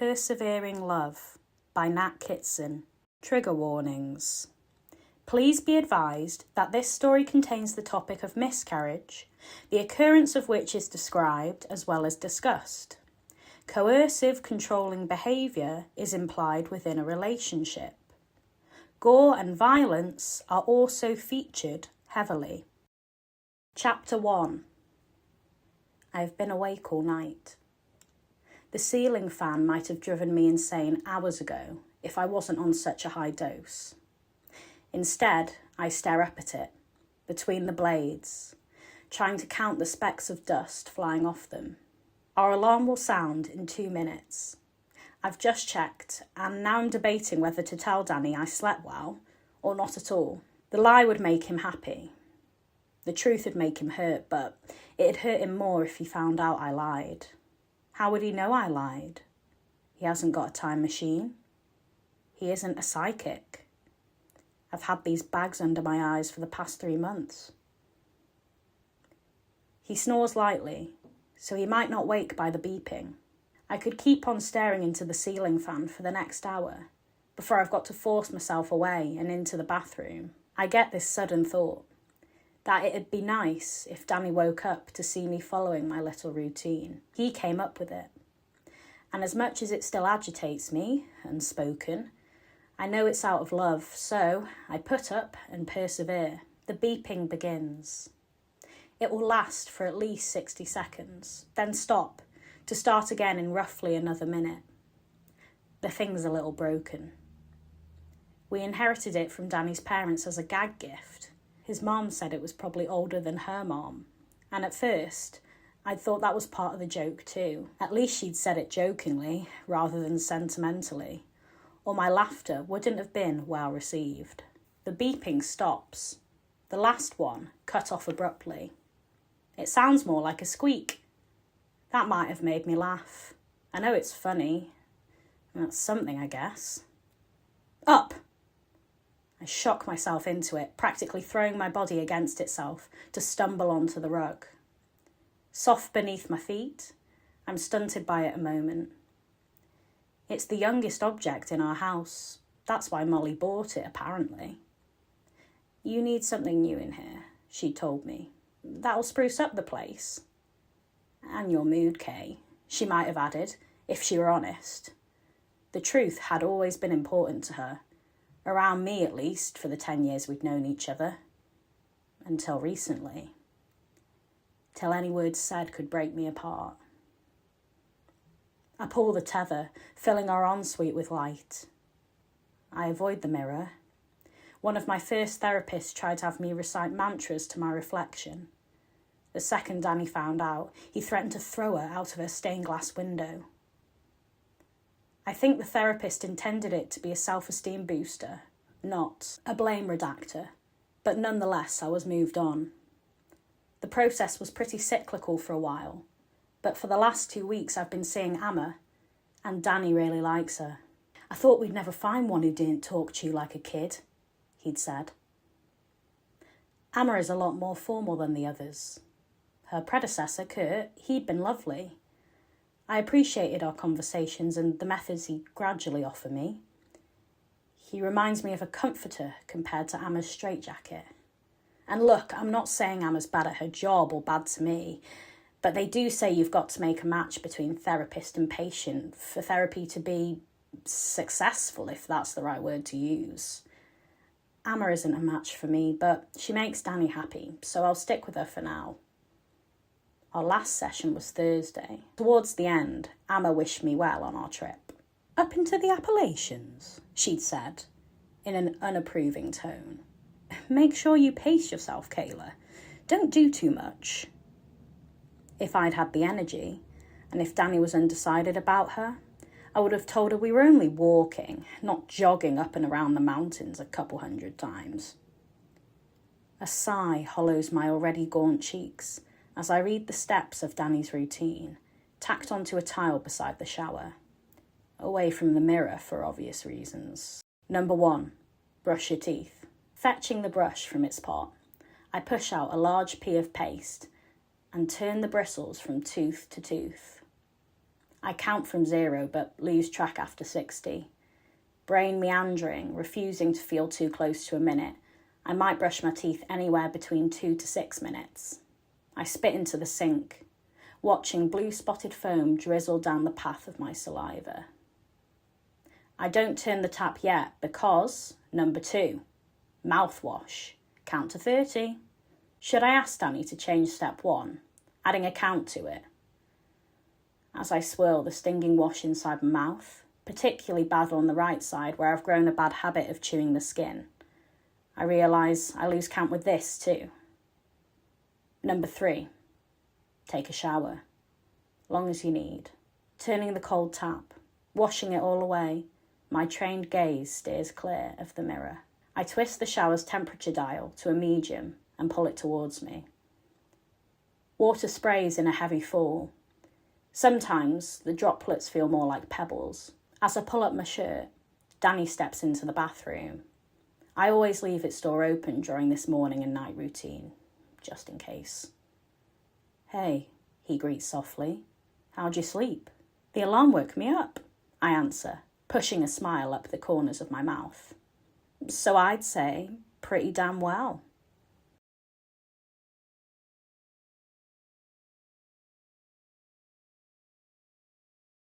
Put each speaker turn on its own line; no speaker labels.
Persevering Love by Nat Kitson. Trigger warnings. Please be advised that this story contains the topic of miscarriage, the occurrence of which is described as well as discussed. Coercive, controlling behaviour is implied within a relationship. Gore and violence are also featured heavily. Chapter 1. I have been awake all night. The ceiling fan might have driven me insane hours ago if I wasn't on such a high dose. Instead, I stare up at it, between the blades, trying to count the specks of dust flying off them. Our alarm will sound in 2 minutes. I've just checked, and now I'm debating whether to tell Danny I slept well or not at all. The lie would make him happy. The truth would make him hurt, but it'd hurt him more if he found out I lied. How would he know I lied? He hasn't got a time machine. He isn't a psychic. I've had these bags under my eyes for the past 3 months. He snores lightly, so he might not wake by the beeping. I could keep on staring into the ceiling fan for the next hour, before I've got to force myself away and into the bathroom. I get this sudden thought, that it'd be nice if Danny woke up to see me following my little routine. He came up with it. And as much as it still agitates me, unspoken, I know it's out of love, so I put up and persevere. The beeping begins. It will last for at least 60 seconds, then stop, to start again in roughly another minute. The thing's a little broken. We inherited it from Danny's parents as a gag gift. His mom said it was probably older than her mom, and at first, I'd thought that was part of the joke too. At least she'd said it jokingly, rather than sentimentally, or my laughter wouldn't have been well received. The beeping stops. The last one cut off abruptly. It sounds more like a squeak. That might have made me laugh. I know it's funny. That's something, I guess. Up! I shock myself into it, practically throwing my body against itself to stumble onto the rug. Soft beneath my feet, I'm stunted by it a moment. It's the youngest object in our house. That's why Molly bought it, apparently. You need something new in here, she told me. That'll spruce up the place. And your mood, Kay, she might have added, if she were honest. The truth had always been important to her. Around me, at least, for the 10 years we'd known each other. Until recently. Till any words said could break me apart. I pull the tether, filling our ensuite with light. I avoid the mirror. One of my first therapists tried to have me recite mantras to my reflection. The second Danny found out, he threatened to throw her out of her stained glass window. I think the therapist intended it to be a self-esteem booster, not a blame reductor, but nonetheless I was moved on. The process was pretty cyclical for a while, but for the last 2 weeks I've been seeing Amma, and Danny really likes her. I thought we'd never find one who didn't talk to you like a kid, he'd said. Amma is a lot more formal than the others. Her predecessor, Kurt, he'd been lovely. I appreciated our conversations and the methods he'd gradually offer me. He reminds me of a comforter compared to Amma's straitjacket. And look, I'm not saying Amma's bad at her job or bad to me, but they do say you've got to make a match between therapist and patient for therapy to be successful, if that's the right word to use. Amma isn't a match for me, but she makes Danny happy, so I'll stick with her for now. Our last session was Thursday. Towards the end, Amma wished me well on our trip. Up into the Appalachians, she'd said, in an unapproving tone. Make sure you pace yourself, Kayla. Don't do too much. If I'd had the energy, and if Danny was undecided about her, I would have told her we were only walking, not jogging up and around the mountains a couple 100 times. A sigh hollows my already gaunt cheeks as I read the steps of Danny's routine, tacked onto a tile beside the shower. Away from the mirror for obvious reasons. Number 1, brush your teeth. Fetching the brush from its pot, I push out a large pea of paste and turn the bristles from tooth to tooth. I count from 0 but lose track after 60. Brain meandering, refusing to feel too close to a minute. I might brush my teeth anywhere between 2 to 6 minutes. I spit into the sink, watching blue-spotted foam drizzle down the path of my saliva. I don't turn the tap yet because, number 2, mouthwash. Count to 30. Should I ask Danny to change step 1, adding a count to it? As I swirl the stinging wash inside my mouth, particularly bad on the right side where I've grown a bad habit of chewing the skin, I realise I lose count with this too. Number 3, take a shower. Long as you need. Turning the cold tap, washing it all away, my trained gaze steers clear of the mirror. I twist the shower's temperature dial to a medium and pull it towards me. Water sprays in a heavy fall. Sometimes the droplets feel more like pebbles. As I pull up my shirt, Danny steps into the bathroom. I always leave its door open during this morning and night routine, just in case. Hey, he greets softly. How'd you sleep? The alarm woke me up, I answer, pushing a smile up the corners of my mouth. So I'd say pretty damn well.